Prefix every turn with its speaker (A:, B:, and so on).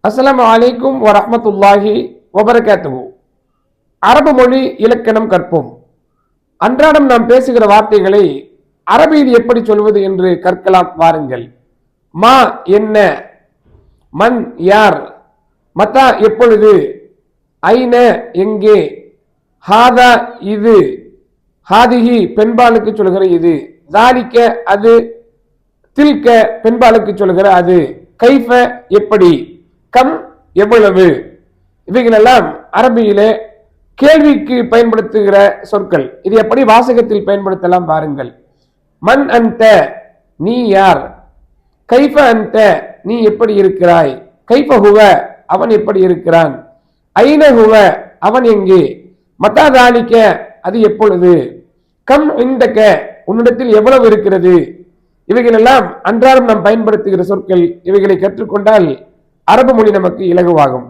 A: அஸ்ஸலாமு அலைக்கும் வரஹ்மத்துல்லாஹி வபரகாத்துஹு. அரபு மொழி இலக்கணம் கற்போம். அன்றாடம் நாம் பேசுகிற வார்த்தைகளை அரபியில் எப்படி சொல்வது என்று கற்கலாம் வாருங்கள். மா என்ன, மன் யார், மத்தா எப்பொழுது, ஐன எங்கே, ஹாதா இது, ஹாதிஹி பெண்பாலுக்கு சொல்கிற இது, ஜாலிக்க அது, தில்க பெண்பாலுக்கு சொல்கிற அது, கைஃப எப்படி, கம் எவ்வளவு, இவைகளெல்லாம் அரபியிலே கேள்விக்கு பயன்படுத்துகிற சொற்கள். இது எப்படி வாசகத்தில் பயன்படுத்தலாம் பாருங்கள். மன் அந்த, நீ யார், கைஃப அந்த, நீ எப்படி இருக்கிறாய், கைஃப ஹுவ, அவன் எப்படி இருக்கிறான், ஐன ஹுவ, அவன் எங்கே, மத்தா தாலிக்க, அது எப்பொழுது, கம் இந்தக்க, உன்னிடத்தில் எவ்வளவு இருக்கிறது, இவைகளெல்லாம் அன்றாடம் நாம் பயன்படுத்துகிற சொற்கள். இவைகளை கற்றுக்கொண்டால் அரபு மொழி நமக்கு இலகுவாகும்.